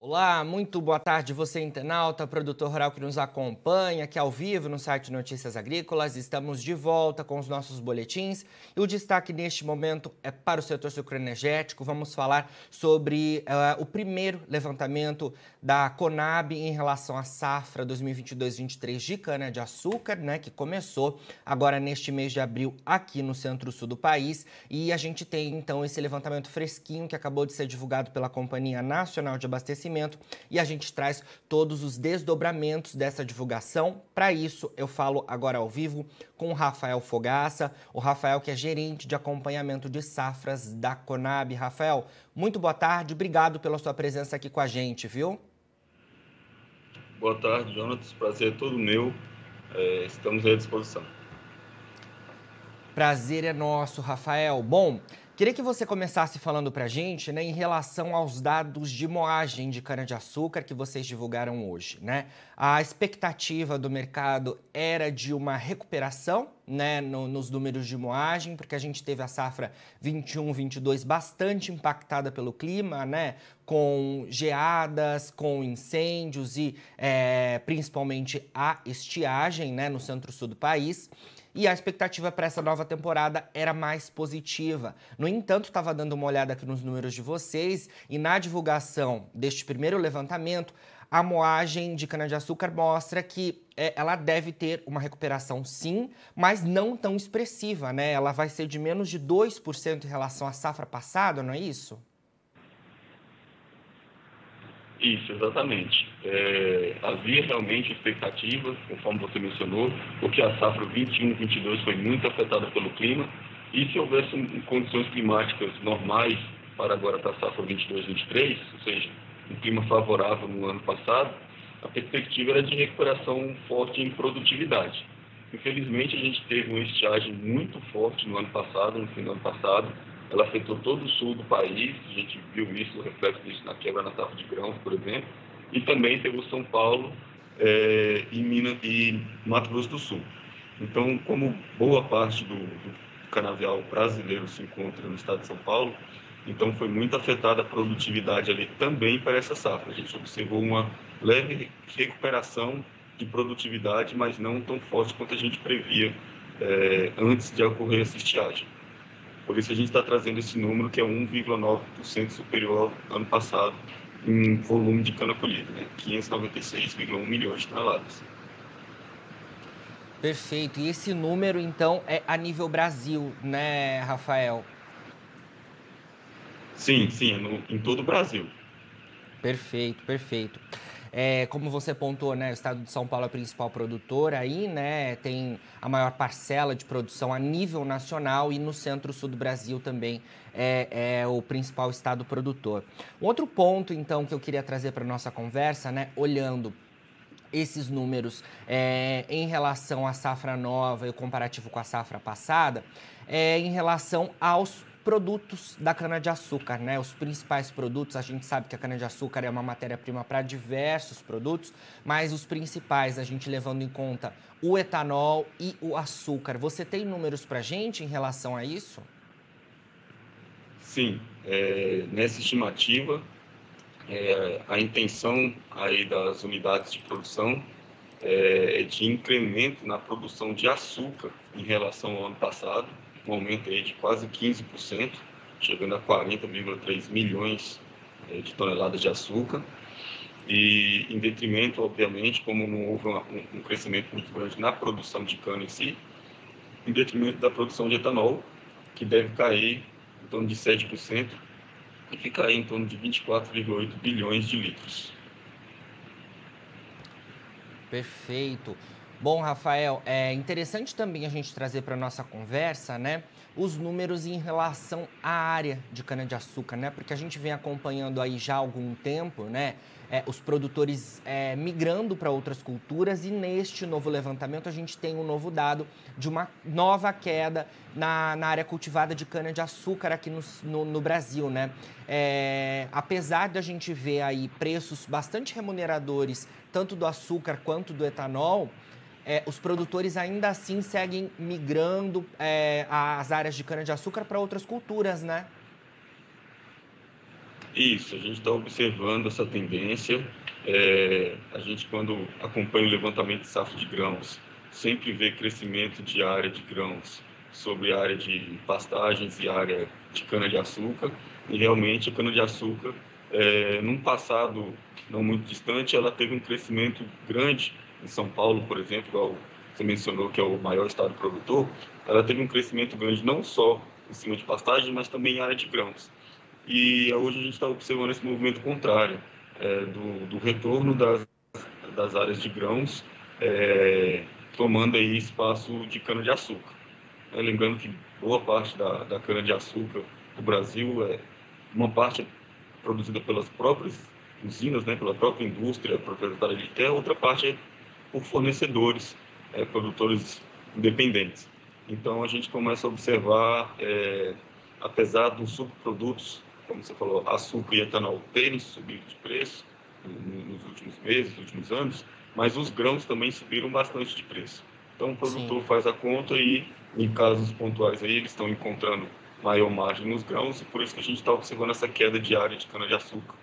Olá, muito boa tarde, você internauta, produtor rural que nos acompanha aqui ao vivo no site Notícias Agrícolas. Estamos de volta com os nossos boletins e o destaque neste momento é para o setor sucroenergético. Vamos falar sobre o primeiro levantamento da Conab em relação à safra 2022-23 de cana-de-açúcar, né, que começou agora neste mês de abril aqui no centro-sul do país. E a gente tem então esse levantamento fresquinho que acabou de ser divulgado pela Companhia Nacional de Abastecimento e a gente traz todos os desdobramentos dessa divulgação. Para isso, eu falo agora ao vivo com o Rafael Fogaça, o Rafael que é gerente de acompanhamento de safras da Conab. Rafael, muito boa tarde, obrigado pela sua presença aqui com a gente, viu? Boa tarde, Jonatas, prazer é todo meu, estamos à disposição. Prazer é nosso, Rafael. Bom, queria que você começasse falando para a gente, né, em relação aos dados de moagem de cana-de-açúcar que vocês divulgaram hoje, né? A expectativa do mercado era de uma recuperação, né, nos números de moagem, porque a gente teve a safra 21-22 bastante impactada pelo clima, né, com geadas, com incêndios e principalmente a estiagem, né, no centro-sul do país. E a expectativa para essa nova temporada era mais positiva. No entanto, estava dando uma olhada aqui nos números de vocês e na divulgação deste primeiro levantamento, a moagem de cana-de-açúcar mostra que ela deve ter uma recuperação sim, mas não tão expressiva, né? Ela vai ser de menos de 2% em relação à safra passada, não é isso? Isso, exatamente. Havia realmente expectativa, conforme você mencionou, porque a safra 21-22 foi muito afetada pelo clima, e se houvesse condições climáticas normais para agora para a safra 22-23, ou seja, um clima favorável no ano passado, a perspectiva era de recuperação forte em produtividade. Infelizmente, a gente teve uma estiagem muito forte no ano passado, no fim do ano passado. Ela afetou todo o sul do país, a gente viu isso, o reflexo disso na quebra na safra de grãos, por exemplo, e também teve o São Paulo e Minas e Mato Grosso do Sul. Então, como boa parte do canavial brasileiro se encontra no estado de São Paulo, então foi muito afetada a produtividade ali também para essa safra. A gente observou uma leve recuperação de produtividade, mas não tão forte quanto a gente previa antes de ocorrer essa estiagem. Por isso a gente está trazendo esse número que é 1,9% superior ao ano passado em volume de cana colhida, né? 596,1 milhões de toneladas. Perfeito. E esse número, então, é a nível Brasil, né, Rafael? Sim, em todo o Brasil. Perfeito, perfeito. Como você pontuou, né, o estado de São Paulo é o principal produtor aí, né, tem a maior parcela de produção a nível nacional e no centro-sul do Brasil também é o principal estado produtor. Um outro ponto, então, que eu queria trazer para a nossa conversa, né, olhando esses números em relação à safra nova e o comparativo com a safra passada, em relação aos produtos da cana-de-açúcar, né? Os principais produtos, a gente sabe que a cana-de-açúcar é uma matéria-prima para diversos produtos, mas os principais, a gente levando em conta o etanol e o açúcar. Você tem números para a gente em relação a isso? Sim, nessa estimativa, a intenção aí das unidades de produção é de incremento na produção de açúcar em relação ao ano passado, um aumento aí de quase 15%, chegando a 40,3 milhões de toneladas de açúcar, e em detrimento, obviamente, como não houve um crescimento muito grande na produção de cana em si, em detrimento da produção de etanol, que deve cair em torno de 7% e ficar aí em torno de 24,8 bilhões de litros. Perfeito. Bom, Rafael, é interessante também a gente trazer para a nossa conversa, né, os números em relação à área de cana-de-açúcar, né, porque a gente vem acompanhando aí já há algum tempo, né, os produtores migrando para outras culturas e neste novo levantamento a gente tem um novo dado de uma nova queda na área cultivada de cana-de-açúcar aqui no Brasil, né. Apesar de a gente ver aí preços bastante remuneradores, tanto do açúcar quanto do etanol, os produtores ainda assim seguem migrando as áreas de cana-de-açúcar para outras culturas, né? Isso, a gente está observando essa tendência. A gente, quando acompanha o levantamento de safra de grãos, sempre vê crescimento de área de grãos sobre a área de pastagens e área de cana-de-açúcar. E realmente a cana-de-açúcar, num passado não muito distante, ela teve um crescimento grande. Em São Paulo, por exemplo, igual você mencionou, que é o maior estado produtor, ela teve um crescimento grande não só em cima de pastagem, mas também em área de grãos. E hoje a gente está observando esse movimento contrário, do retorno das áreas de grãos, tomando aí espaço de cana-de-açúcar. Lembrando que boa parte da cana-de-açúcar do Brasil, uma parte é produzida pelas próprias usinas, né, pela própria indústria proprietária de terra, outra parte é por fornecedores, produtores independentes. Então a gente começa a observar, apesar dos subprodutos, como você falou, açúcar e etanol terem subido de preço nos últimos meses, nos últimos anos, mas os grãos também subiram bastante de preço. Então o produtor Sim. faz a conta e, em casos pontuais, aí, eles estão encontrando maior margem nos grãos, e por isso que a gente está observando essa queda de área de cana-de-açúcar,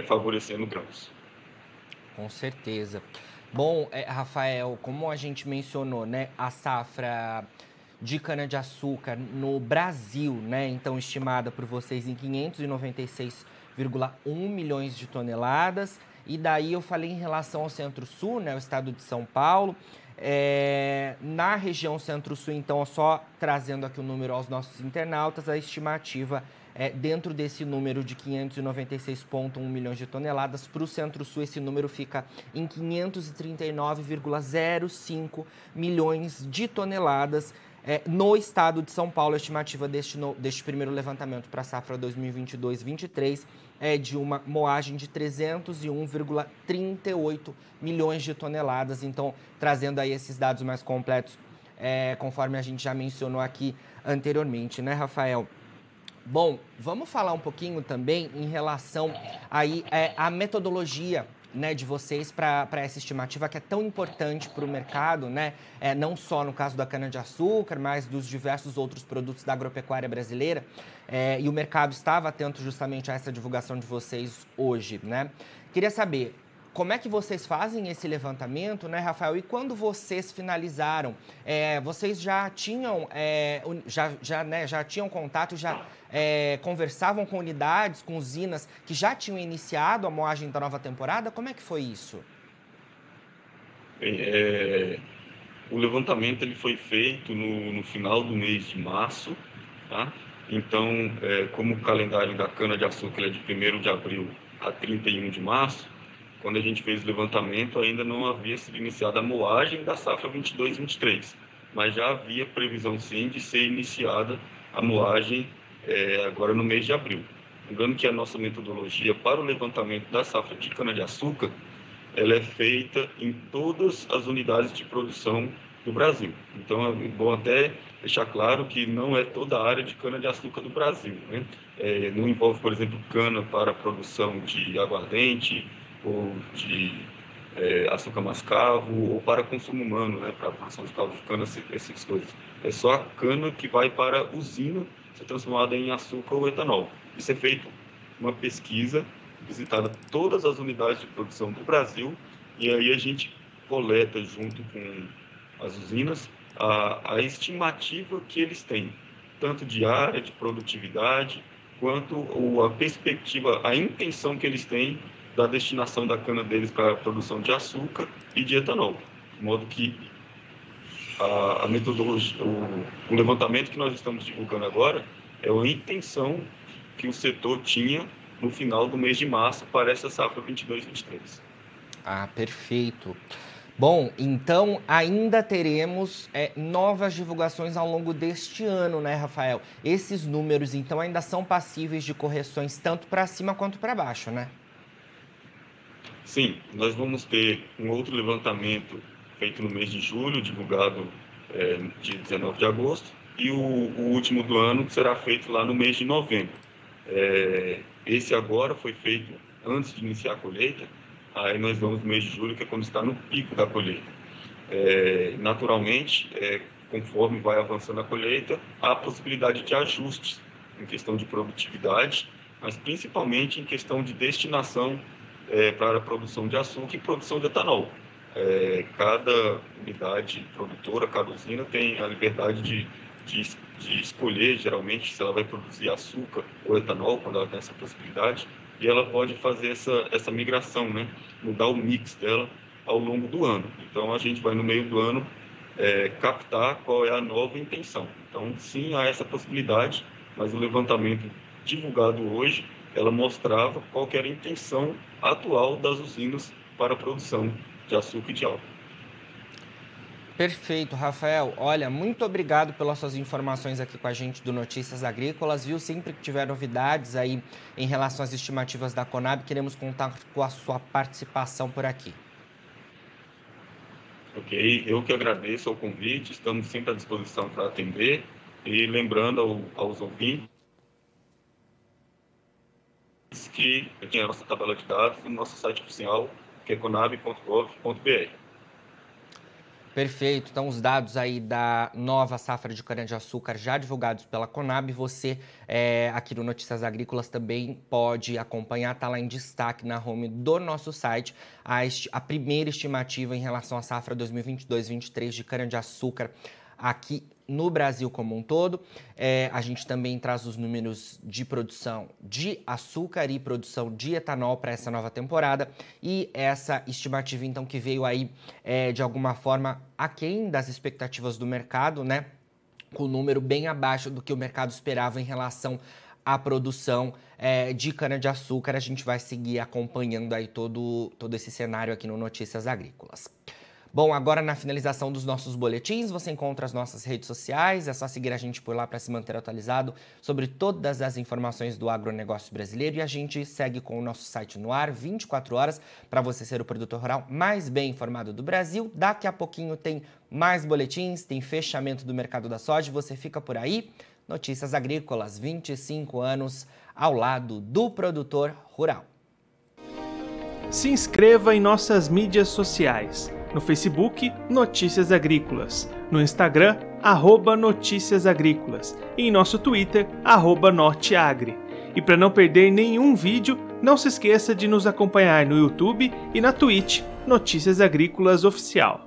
favorecendo grãos. Com certeza. Bom, Rafael, como a gente mencionou, né, a safra de cana-de-açúcar no Brasil, né, então estimada por vocês em 596,1 milhões de toneladas. E daí eu falei em relação ao Centro-Sul, né, o estado de São Paulo. Na região Centro-Sul, então, só trazendo aqui o número aos nossos internautas, a estimativa dentro desse número de 596,1 milhões de toneladas, para o Centro-Sul esse número fica em 539,05 milhões de toneladas. No estado de São Paulo, a estimativa deste primeiro levantamento para a safra 2022-23 é de uma moagem de 301,38 milhões de toneladas. Então, trazendo aí esses dados mais completos, conforme a gente já mencionou aqui anteriormente, né, Rafael? Bom, vamos falar um pouquinho também em relação aí à metodologia, né, de vocês para essa estimativa que é tão importante para o mercado, né? Não só no caso da cana-de-açúcar, mas dos diversos outros produtos da agropecuária brasileira. E o mercado estava atento justamente a essa divulgação de vocês hoje, né? Queria saber como é que vocês fazem esse levantamento, né, Rafael? E quando vocês finalizaram, vocês já tinham, já tinham contato, já conversavam com unidades, com usinas que já tinham iniciado a moagem da nova temporada? Como é que foi isso? Bem, o levantamento ele foi feito no final do mês de março, tá? Então, como o calendário da cana-de-açúcar é de 1º de abril a 31 de março, quando a gente fez o levantamento, ainda não havia sido iniciada a moagem da safra 22-23, mas já havia previsão, sim, de ser iniciada a moagem agora no mês de abril. Lembrando que a nossa metodologia para o levantamento da safra de cana-de-açúcar, ela é feita em todas as unidades de produção do Brasil. Então, é bom até deixar claro que não é toda a área de cana-de-açúcar do Brasil, né? Não envolve, por exemplo, cana para a produção de aguardente, ou de açúcar mascavo, ou para consumo humano, né, para a produção de caldo de cana, essas coisas. É só a cana que vai para a usina ser transformada em açúcar ou etanol. Isso é feito uma pesquisa, visitada todas as unidades de produção do Brasil, e aí a gente coleta junto com as usinas a estimativa que eles têm, tanto de área, de produtividade, quanto a perspectiva, a intenção que eles têm da destinação da cana deles para a produção de açúcar e de etanol. De modo que a metodologia, o levantamento que nós estamos divulgando agora é a intenção que o setor tinha no final do mês de março para essa safra 22-23. Ah, perfeito. Bom, então ainda teremos novas divulgações ao longo deste ano, né, Rafael? Esses números, então, ainda são passíveis de correções tanto para cima quanto para baixo, né? Sim, nós vamos ter um outro levantamento feito no mês de julho, divulgado dia 19 de agosto, e o último do ano será feito lá no mês de novembro. Esse agora foi feito antes de iniciar a colheita, aí nós vamos no mês de julho, que é quando está no pico da colheita. Naturalmente, conforme vai avançando a colheita, há a possibilidade de ajustes em questão de produtividade mas principalmente em questão de destinação para a produção de açúcar e produção de etanol. Cada unidade produtora, cada usina tem a liberdade de escolher, geralmente, se ela vai produzir açúcar ou etanol, quando ela tem essa possibilidade, e ela pode fazer essa migração, né? Mudar o mix dela ao longo do ano. Então, a gente vai, no meio do ano, captar qual é a nova intenção. Então, sim, há essa possibilidade, mas o levantamento divulgado hoje, ela mostrava qual que era a intenção atual das usinas para a produção de açúcar e de álcool. Perfeito, Rafael. Olha, muito obrigado pelas suas informações aqui com a gente do Notícias Agrícolas, viu? Sempre que tiver novidades aí em relação às estimativas da Conab, queremos contar com a sua participação por aqui. Ok, eu que agradeço o convite, estamos sempre à disposição para atender e lembrando aos ouvintes que tem a nossa tabela de dados no nosso site oficial, que é conab.gov.br. Perfeito. Então, os dados aí da nova safra de cana-de-açúcar já divulgados pela Conab, você aqui no Notícias Agrícolas também pode acompanhar, está lá em destaque na home do nosso site, a primeira estimativa em relação à safra 2022-23 de cana-de-açúcar aqui no Brasil como um todo. A gente também traz os números de produção de açúcar e produção de etanol para essa nova temporada. E essa estimativa, então, que veio aí, de alguma forma, aquém das expectativas do mercado, né? Com um número bem abaixo do que o mercado esperava em relação à produção de cana-de-açúcar. A gente vai seguir acompanhando aí todo esse cenário aqui no Notícias Agrícolas. Bom, agora na finalização dos nossos boletins, você encontra as nossas redes sociais, é só seguir a gente por lá para se manter atualizado sobre todas as informações do agronegócio brasileiro, e a gente segue com o nosso site no ar 24 horas para você ser o produtor rural mais bem informado do Brasil. Daqui a pouquinho tem mais boletins, tem fechamento do mercado da soja, você fica por aí. Notícias Agrícolas, 25 anos ao lado do produtor rural. Se inscreva em nossas mídias sociais. No Facebook, Notícias Agrícolas. No Instagram, @Notícias Agrícolas. E em nosso Twitter, @Norteagri. E para não perder nenhum vídeo, não se esqueça de nos acompanhar no YouTube e na Twitch, Notícias Agrícolas Oficial.